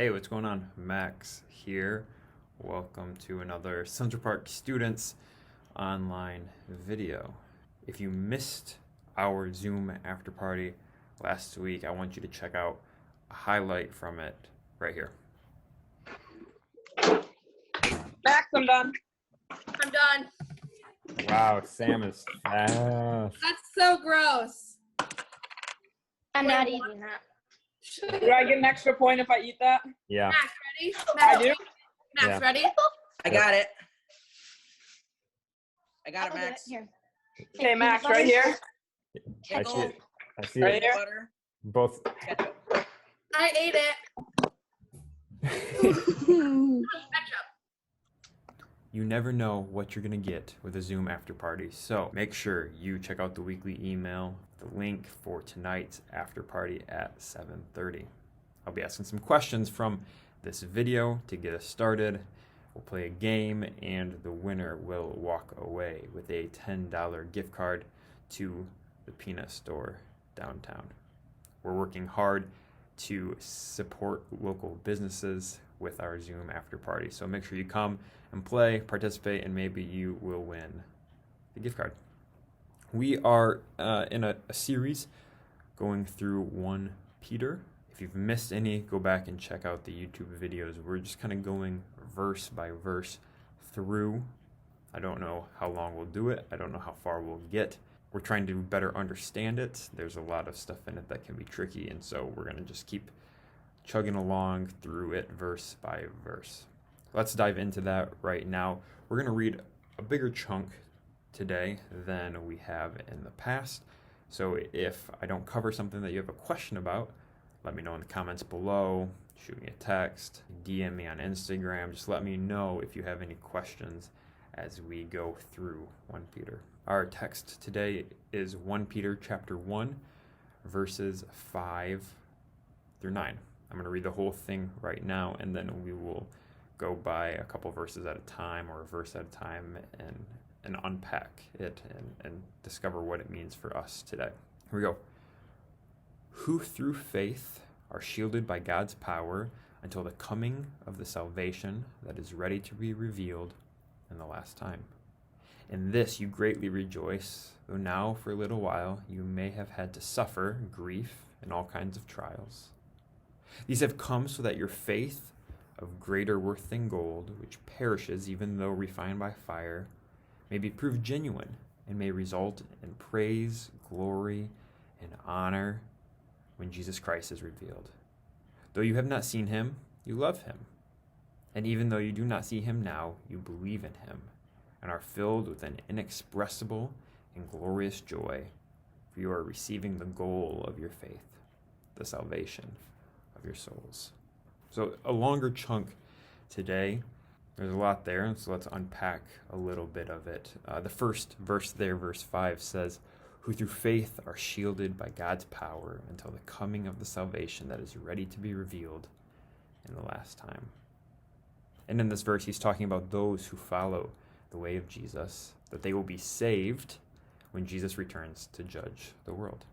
Hey, what's going on? Max here. Welcome to another Central Park Students online video. If you missed our Zoom after party last week, I want you to check out a highlight from it right here. Max, I'm done. I'm done. Wow, Sam is fast. That's so gross. I'm not eating that. Do I get an extra point if I eat that? Yeah. Max, ready? I do. Max, Yeah. ready? I got it. I got I'll it, do Max. Here. Okay, Max, right here. I see it. I see Right it. here. Butter. Both. Ketchup. I ate it. Ketchup. You never know what you're going to get with a Zoom after party, so make sure you check out the weekly email, the link for tonight's after party at 7:30. I'll be asking some questions from this video to get us started. We'll play a game, and the winner will walk away with a $10 gift card to the peanut store downtown. We're working hard to support local businesses with our Zoom after party, so make sure you come and play, participate, and maybe you will win the gift card. We are in a series going through 1 Peter. If you've missed any, go back and check out the YouTube videos. We're just kind of going verse by verse through. I don't know how long we'll do it. I don't know how far we'll get. We're trying to better understand it. There's a lot of stuff in it that can be tricky, and so we're going to just keep chugging along through it verse by verse. Let's dive into that right now. We're going to read a bigger chunk today than we have in the past. So if I don't cover something that you have a question about, let me know in the comments below, shoot me a text, DM me on Instagram. Just let me know if you have any questions as we go through 1 Peter. Our text today is 1 Peter chapter 1, verses 5 through 9. I'm going to read the whole thing right now, and then we will go by a couple verses at a time or a verse at a time and unpack it and discover what it means for us today. Here we go. Who through faith are shielded by God's power until the coming of the salvation that is ready to be revealed in the last time. In this you greatly rejoice, though now for a little while you may have had to suffer grief and all kinds of trials. These have come so that your faith, of greater worth than gold, which perishes even though refined by fire, may be proved genuine and may result in praise, glory, and honor when Jesus Christ is revealed. Though you have not seen him, you love him. And even though you do not see him now, you believe in him and are filled with an inexpressible and glorious joy, for you are receiving the goal of your faith, the salvation of your souls. So a longer chunk today. There's a lot there, and so let's unpack a little bit of it. The first verse there, verse 5, says, who through faith are shielded by God's power until the coming of the salvation that is ready to be revealed in the last time. And in this verse, he's talking about those who follow the way of Jesus, that they will be saved when Jesus returns to judge the world.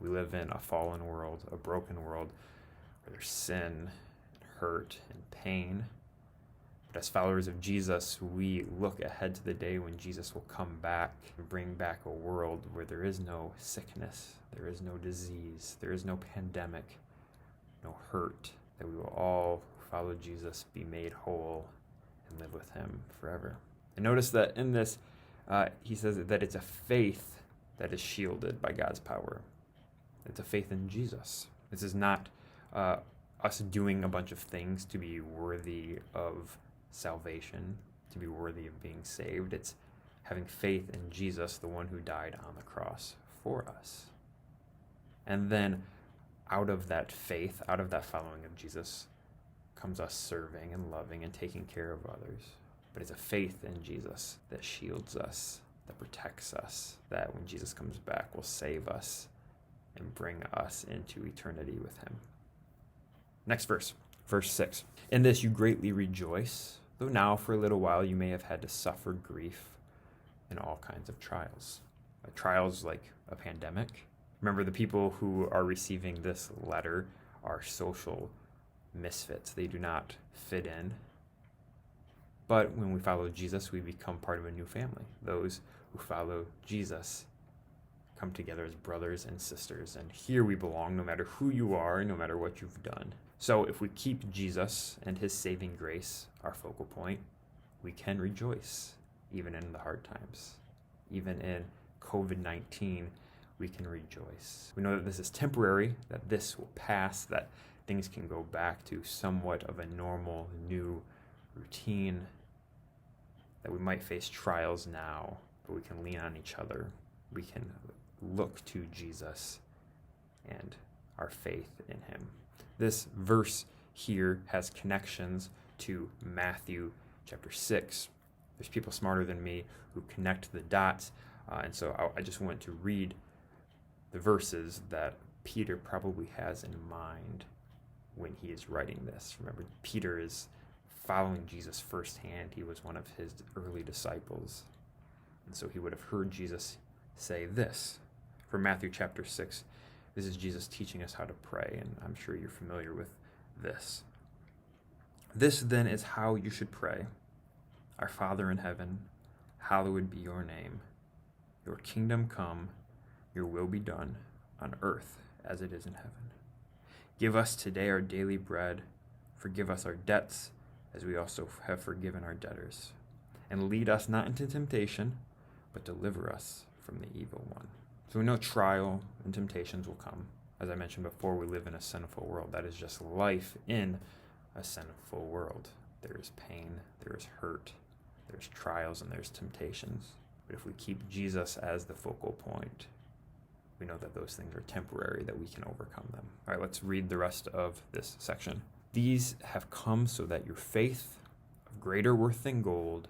We live in a fallen world, a broken world, where there's sin, and hurt, and pain. But as followers of Jesus, we look ahead to the day when Jesus will come back and bring back a world where there is no sickness, there is no disease, there is no pandemic, no hurt, that we will all follow Jesus, be made whole, and live with him forever. And notice that in this, he says that it's a faith that is shielded by God's power. It's a faith in Jesus. This is not us doing a bunch of things to be worthy of salvation, to be worthy of being saved. It's having faith in Jesus, the one who died on the cross for us. And then out of that faith, out of that following of Jesus, comes us serving and loving and taking care of others. But it's a faith in Jesus that shields us, that protects us, that when Jesus comes back will save us and bring us into eternity with him. Next verse, verse 6. In this you greatly rejoice, though now for a little while you may have had to suffer grief and all kinds of trials. Trials like a pandemic. Remember, the people who are receiving this letter are social misfits. They do not fit in. But when we follow Jesus, we become part of a new family. Those who follow Jesus come together as brothers and sisters. And here we belong no matter who you are, no matter what you've done. So if we keep Jesus and his saving grace our focal point, we can rejoice even in the hard times. Even in COVID-19, we can rejoice. We know that this is temporary, that this will pass, that things can go back to somewhat of a normal, new routine, that we might face trials now, but we can lean on each other. We can look to Jesus and our faith in him. This verse here has connections to Matthew chapter 6. There's people smarter than me who connect the dots, and so I just want to read the verses that Peter probably has in mind when he is writing this. Remember, Peter is following Jesus firsthand. He was one of his early disciples, and so he would have heard Jesus say this. From Matthew chapter 6, this is Jesus teaching us how to pray, and I'm sure you're familiar with this. This then is how you should pray. Our Father in heaven, hallowed be your name. Your kingdom come, your will be done on earth as it is in heaven. Give us today our daily bread. Forgive us our debts as we also have forgiven our debtors. And lead us not into temptation, but deliver us from the evil one. So we know trial and temptations will come. As I mentioned before, we live in a sinful world. That is just life in a sinful world. There is pain, there is hurt, there's trials, and there's temptations. But if we keep Jesus as the focal point, we know that those things are temporary, that we can overcome them. All right, let's read the rest of this section. These have come so that your faith, of greater worth than gold,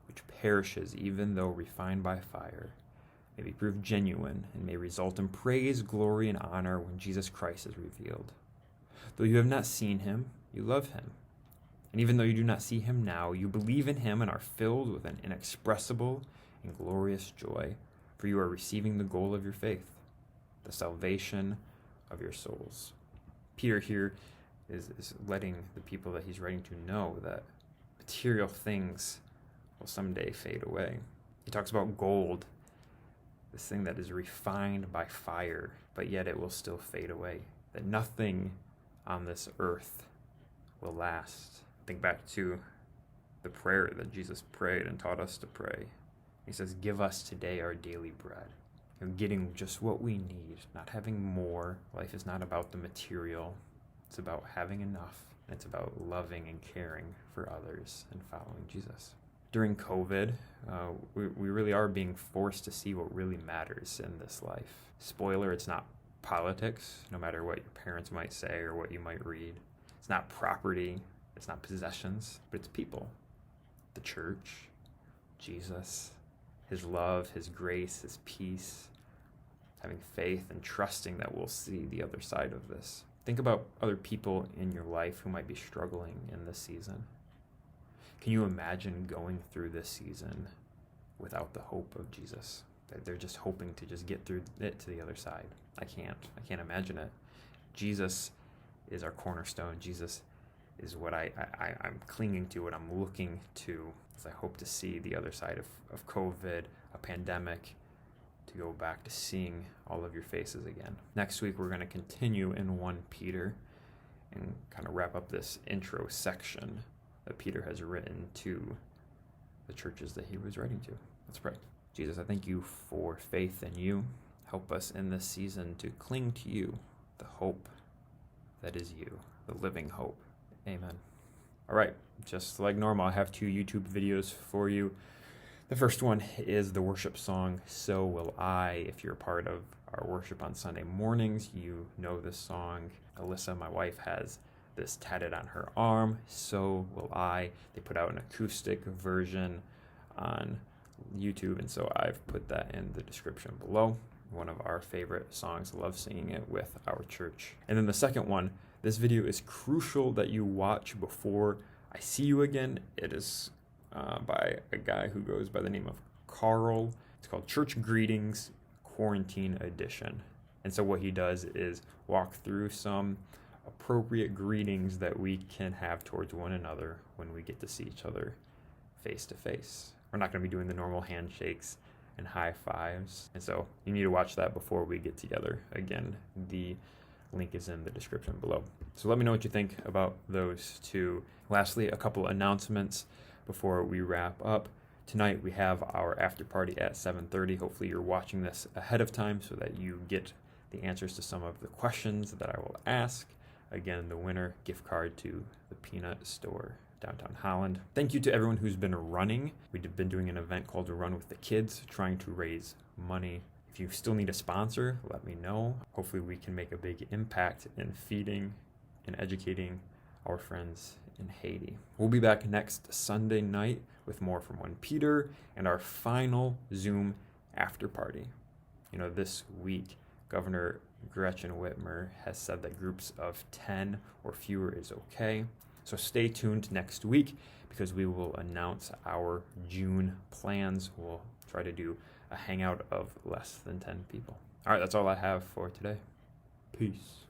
which perishes even though refined by fire, may be proved genuine and may result in praise, glory, and honor when Jesus Christ is revealed. Though you have not seen him, you love him. And even though you do not see him now, you believe in him and are filled with an inexpressible and glorious joy, for you are receiving the goal of your faith, the salvation of your souls. Peter here is letting the people that he's writing to know that material things will someday fade away. He talks about gold, this thing that is refined by fire, but yet it will still fade away, that nothing on this earth will last. Think back to the prayer that Jesus prayed and taught us to pray. He says, give us today our daily bread. You know, getting just what we need, not having more. Life is not about the material. It's about having enough. And it's about loving and caring for others and following Jesus. During COVID, we really are being forced to see what really matters in this life. Spoiler, it's not politics, no matter what your parents might say or what you might read. It's not property, it's not possessions, but it's people. The church, Jesus, his love, his grace, his peace, having faith and trusting that we'll see the other side of this. Think about other people in your life who might be struggling in this season. Can you imagine going through this season without the hope of Jesus? That they're just hoping to just get through it to the other side. I can't imagine it. Jesus is our cornerstone. Jesus is what I'm clinging to, what I'm looking to as I hope to see the other side of COVID, a pandemic, to go back to seeing all of your faces again. Next week, we're going to continue in 1 Peter and kind of wrap up this intro section that Peter has written to the churches that he was writing to. Let's pray. Jesus, I thank you for faith in you. Help us in this season to cling to you, the hope that is you, the living hope. Amen. All right, just like normal, I have 2 YouTube videos for you. The first one is the worship song, So Will I. If you're a part of our worship on Sunday mornings, you know this song. Alyssa, my wife, has this tatted on her arm, So Will I. They put out an acoustic version on YouTube, and so I've put that in the description below. One of our favorite songs. I love singing it with our church. And then the second one, this video is crucial that you watch before I see you again. It is by a guy who goes by the name of Carll. It's called Church Greetings Quarantine Edition. And so what he does is walk through some appropriate greetings that we can have towards one another when we get to see each other face to face. We're not going to be doing the normal handshakes and high fives. And so you need to watch that before we get together. Again, the link is in the description below. So let me know what you think about those two. Lastly, a couple announcements before we wrap up. Tonight we have our after party at 7:30. Hopefully you're watching this ahead of time so that you get the answers to some of the questions that I will ask. Again, the winner, gift card to the Peanut Store, downtown Holland. Thank you to everyone who's been running. We've been doing an event called Run with the Kids, trying to raise money. If you still need a sponsor, let me know. Hopefully we can make a big impact in feeding and educating our friends in Haiti. We'll be back next Sunday night with more from 1 Peter and our final Zoom after party. You know, this week, Governor Gretchen Whitmer has said that groups of 10 or fewer is okay. So stay tuned next week because we will announce our June plans. We'll try to do a hangout of less than 10 people. All right, that's all I have for today. Peace.